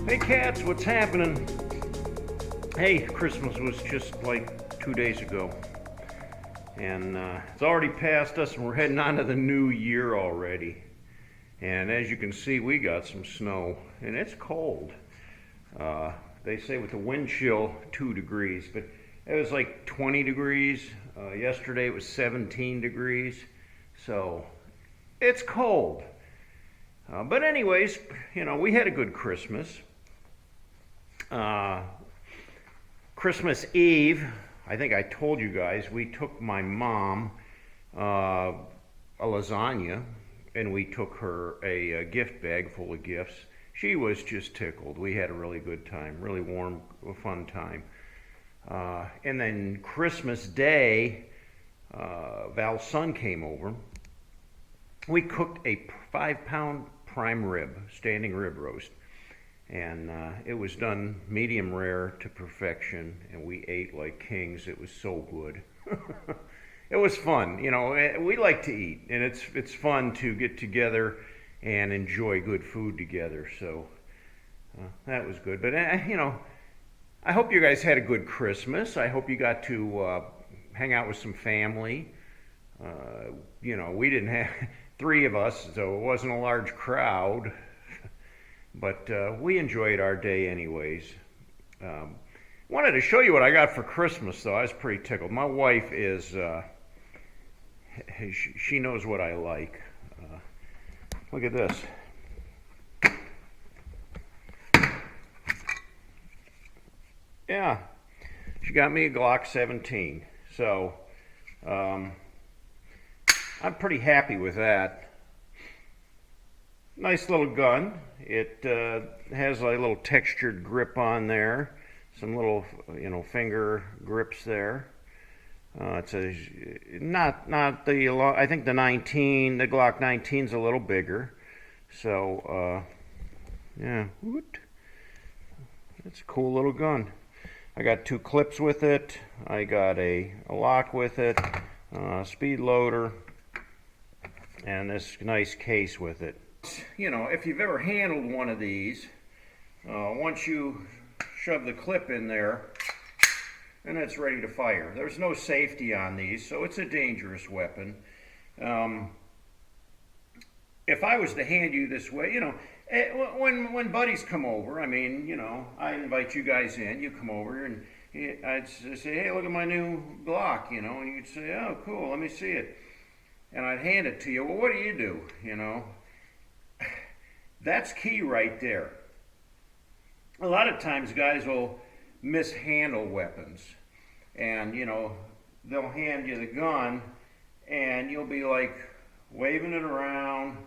Hey cats, what's happening? Hey, Christmas was just like 2 days ago. And it's already past us and we're heading on to the new year already. And as you can see, we got some snow and it's cold. They say with the wind chill, 2 degrees, but it was like 20 degrees. Yesterday it was 17 degrees. So it's cold. But anyways, we had a good Christmas. Christmas Eve, I think I told you guys, we took my mom a lasagna and we took her a gift bag full of gifts. She was just tickled. We had a really good time, really warm, fun time. And then Christmas Day, Val's son came over. We cooked a 5-pound prime rib, standing rib roast. And it was done medium rare to perfection, and we ate like kings. It was so good. It was fun. We like to eat, and it's fun to get together and enjoy good food together. So that was good. But I hope you guys had a good Christmas. I hope you got to hang out with some family. We didn't have 3 of us, so it wasn't a large crowd. But we enjoyed our day anyways. Wanted to show you what I got for Christmas, though. I was pretty tickled. My wife is, she knows what I like. Look at this. Yeah, she got me a Glock 17. So I'm pretty happy with that. Nice little gun. It has a little textured grip on there, some little finger grips there. It's not the I think the Glock 19's a little bigger. So yeah, it's a cool little gun. I got 2 clips with it. I got a lock with it, speed loader, and this nice case with it. If you've ever handled one of these, once you shove the clip in there, and it's ready to fire. There's no safety on these, so it's a dangerous weapon. If I was to hand you this way, when buddies come over, I invite you guys in, you come over, and I'd say, hey, look at my new Glock, and you'd say, oh, cool, let me see it. And I'd hand it to you. Well, what do you do, That's key right there. A lot of times guys will mishandle weapons, and they'll hand you the gun and you'll be like waving it around,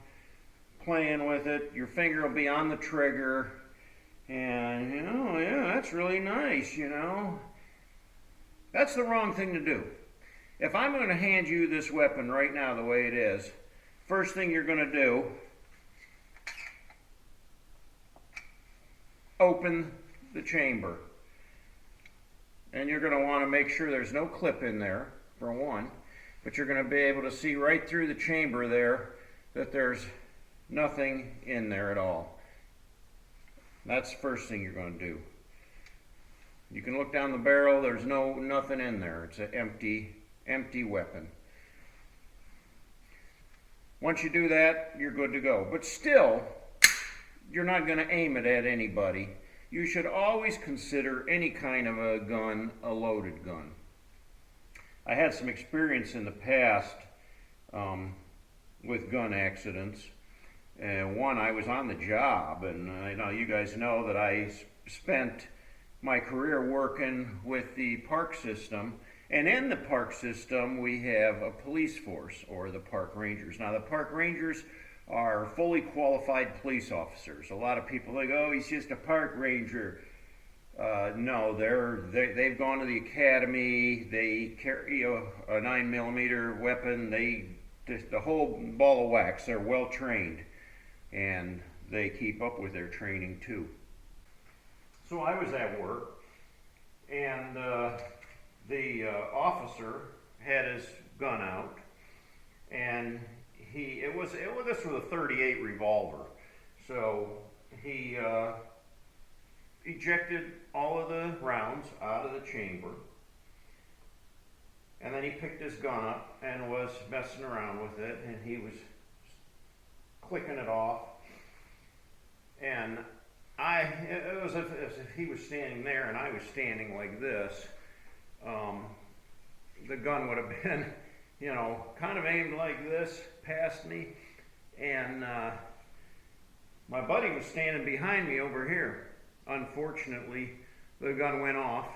playing with it. Your finger will be on the trigger, and yeah, that's really nice. That's the wrong thing to do. If I'm going to hand you this weapon right now the way it is, first thing you're going to do, open the chamber. And you're going to want to make sure there's no clip in there, for one. But you're going to be able to see right through the chamber there that there's nothing in there at all. That's the first thing you're going to do. You can look down the barrel, there's nothing in there. It's an empty weapon. Once you do that, you're good to go. But still, you're not going to aim it at anybody. You should always consider any kind of a gun a loaded gun. I had some experience in the past with gun accidents. One, I was on the job, and I know you guys know that I spent my career working with the park system. And in the park system, we have a police force, or the park rangers. Now, the park rangers are fully qualified police officers. A lot of people think, oh, he's just a park ranger. No, they've gone to the academy. They carry a 9mm weapon. The whole ball of wax. They're well trained, and they keep up with their training too. So I was at work, and the officer had his gun out, and this was a .38 revolver. So he ejected all of the rounds out of the chamber. And then he picked his gun up and was messing around with it, and he was clicking it off. And it was as if he was standing there and I was standing like this. The gun would have been, kind of aimed like this past me. And my buddy was standing behind me over here. Unfortunately, the gun went off.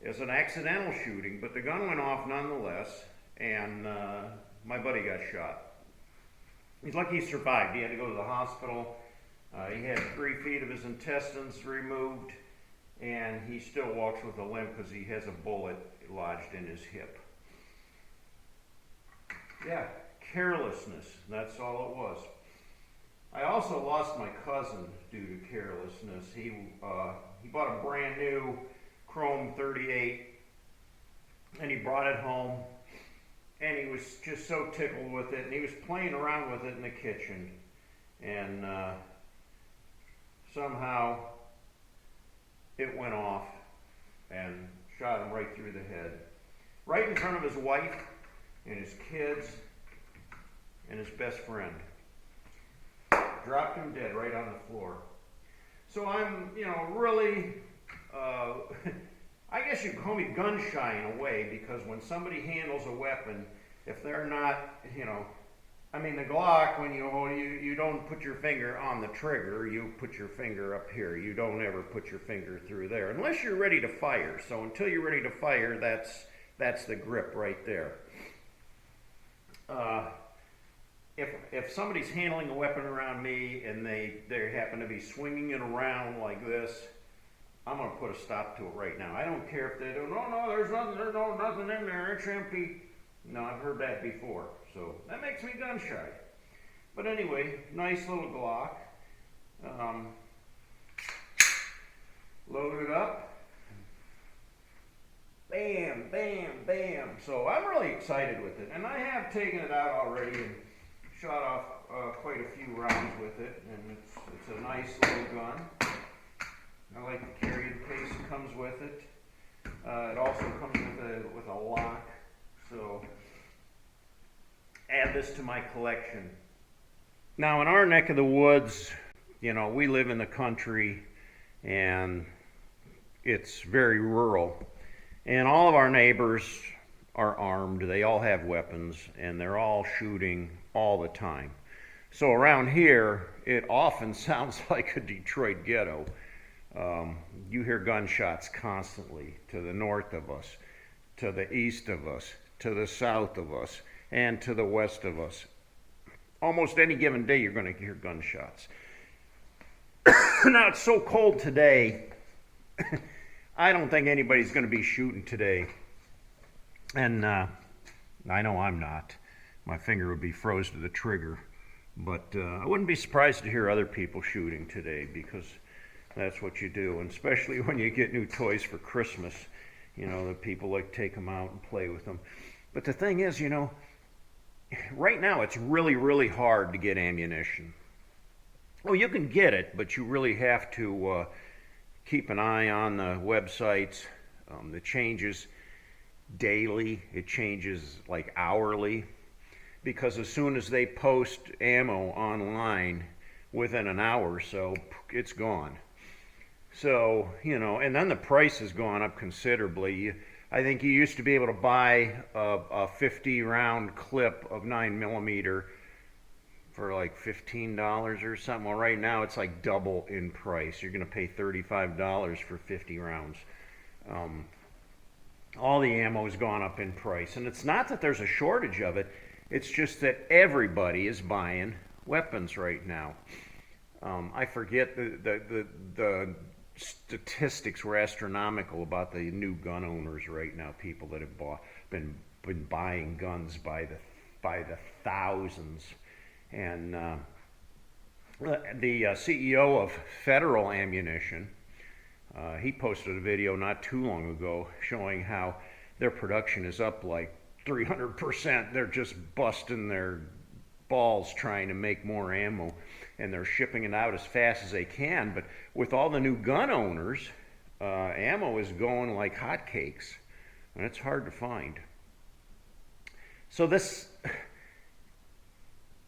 It was an accidental shooting, but the gun went off nonetheless, and my buddy got shot. He's lucky he survived. He had to go to the hospital. He had 3 feet of his intestines removed, and he still walks with a limp because he has a bullet lodged in his hip. Yeah, carelessness. That's all it was. I also lost my cousin due to carelessness. He bought a brand new Chrome 38, and he brought it home, and he was just so tickled with it, and he was playing around with it in the kitchen, and somehow it went off and shot him right through the head, right in front of his wife and his kids and his best friend. Dropped him dead right on the floor. So I'm, really, I guess you'd call me gun shy in a way, because when somebody handles a weapon, if they're not, the Glock, when you hold, you don't put your finger on the trigger, you put your finger up here. You don't ever put your finger through there, unless you're ready to fire. So until you're ready to fire, that's the grip right there. If somebody's handling a weapon around me and they happen to be swinging it around like this, I'm going to put a stop to it right now. I don't care if they do, no, there's nothing in there, it's empty. No, I've heard that before, so that makes me gun shy. But anyway, nice little Glock. Load it up. Bam, bam, bam. So I'm really excited with it, and I have taken it out already and shot off quite a few rounds with it, and it's a nice little gun. I like the carry case that comes with it. It also comes with a lock, so add this to my collection. Now in our neck of the woods, we live in the country, and it's very rural, and all of our neighbors are armed. They all have weapons, and they're all shooting all the time. So around here, it often sounds like a Detroit ghetto. You hear gunshots constantly to the north of us, to the east of us, to the south of us, and to the west of us. Almost any given day, you're going to hear gunshots. Now, it's so cold today, I don't think anybody's going to be shooting today. And I know I'm not. My finger would be froze to the trigger. But I wouldn't be surprised to hear other people shooting today, because that's what you do. And especially when you get new toys for Christmas, the people like take them out and play with them. But the thing is, right now it's really, really hard to get ammunition. Well, you can get it, but you really have to keep an eye on the websites. It changes daily. It changes like hourly, because as soon as they post ammo online, within an hour or so, it's gone. So, and then the price has gone up considerably. I think you used to be able to buy a 50 round clip of 9mm for like $15 or something. Well, right now it's like double in price. You're going to pay $35 for 50 rounds. All the ammo has gone up in price. And it's not that there's a shortage of it. It's just that everybody is buying weapons right now. I forget the statistics were astronomical about the new gun owners right now. People that have been buying guns by the thousands. And the CEO of Federal Ammunition, he posted a video not too long ago showing how their production is up like 300%. They're just busting their balls trying to make more ammo. and they're shipping it out as fast as they can. But with all the new gun owners, ammo is going like hotcakes, and it's hard to find. So this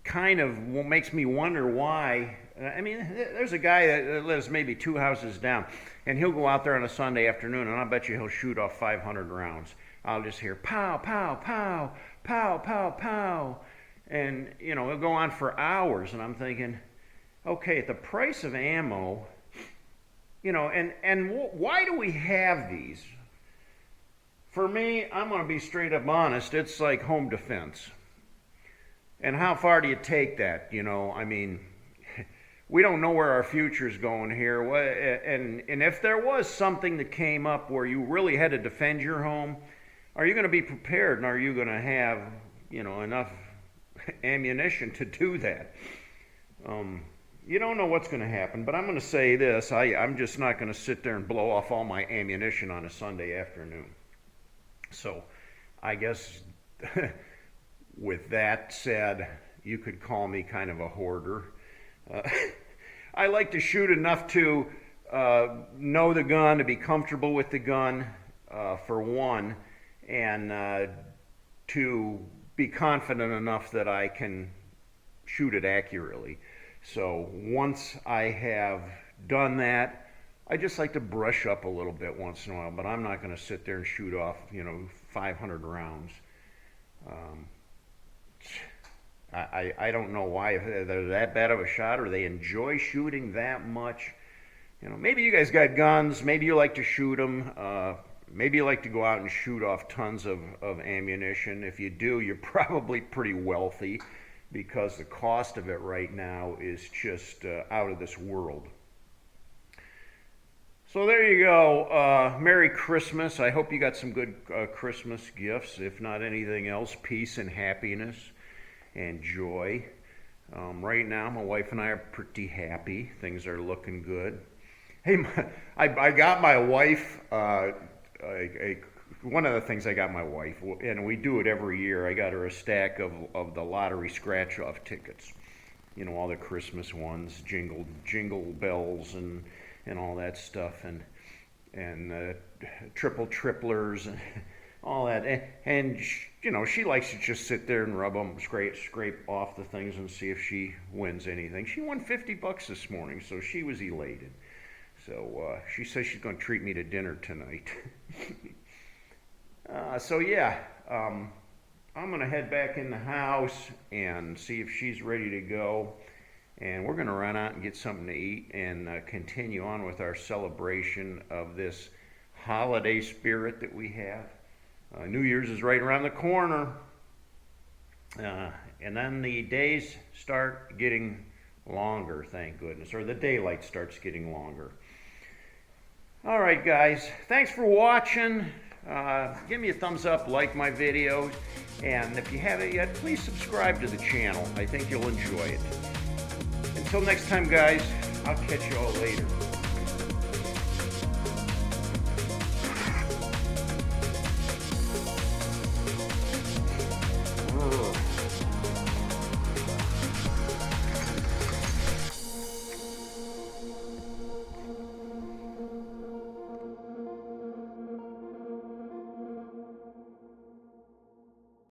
kind of makes me wonder why. I mean, there's a guy that lives maybe 2 houses down, and he'll go out there on a Sunday afternoon, and I'll bet you he'll shoot off 500 rounds. I'll just hear pow, pow, pow, pow, pow, pow, and you know, it'll go on for hours, and I'm thinking, okay, at the price of ammo, you know, and why do we have these? For me, I'm going to be straight up honest, it's like home defense. And how far do you take that? You know, I mean, we don't know where our future's going here. And if there was something that came up where you really had to defend your home, are you going to be prepared, and are you going to have, you know, enough ammunition to do that? You don't know what's going to happen, but I'm going to say this. I'm just not going to sit there and blow off all my ammunition on a Sunday afternoon. So I guess with that said, you could call me kind of a hoarder. I like to shoot enough to know the gun, to be comfortable with the gun, for one, and to be confident enough that I can shoot it accurately. So once I have done that, I just like to brush up a little bit once in a while, but I'm not going to sit there and shoot off, you know, 500 rounds. I don't know why, if they're that bad of a shot, or they enjoy shooting that much. You know, maybe you guys got guns, maybe you like to shoot them, maybe you like to go out and shoot off tons of ammunition. If you do, you're probably pretty wealthy, because the cost of it right now is just out of this world. So there you go. Merry Christmas. I hope you got some good Christmas gifts. If not anything else, peace and happiness and joy. Right now, my wife and I are pretty happy. Things are looking good. Hey, I got my wife, one of the things I got my wife, and we do it every year, I got her a stack of the lottery scratch-off tickets. You know, all the Christmas ones, jingle bells and all that stuff, and tripplers and all that. And you know, she likes to just sit there and rub them, scrape off the things and see if she wins anything. She won $50 this morning, so she was elated. So she says she's going to treat me to dinner tonight. So yeah, I'm going to head back in the house and see if she's ready to go. And we're going to run out and get something to eat and continue on with our celebration of this holiday spirit that we have. New Year's is right around the corner. And then the days start getting longer, thank goodness, or the daylight starts getting longer. All right, guys, thanks for watching. Give me a thumbs up, like my videos, and if you haven't yet, please subscribe to the channel. I think you'll enjoy it. Until next time, guys, I'll catch you all later.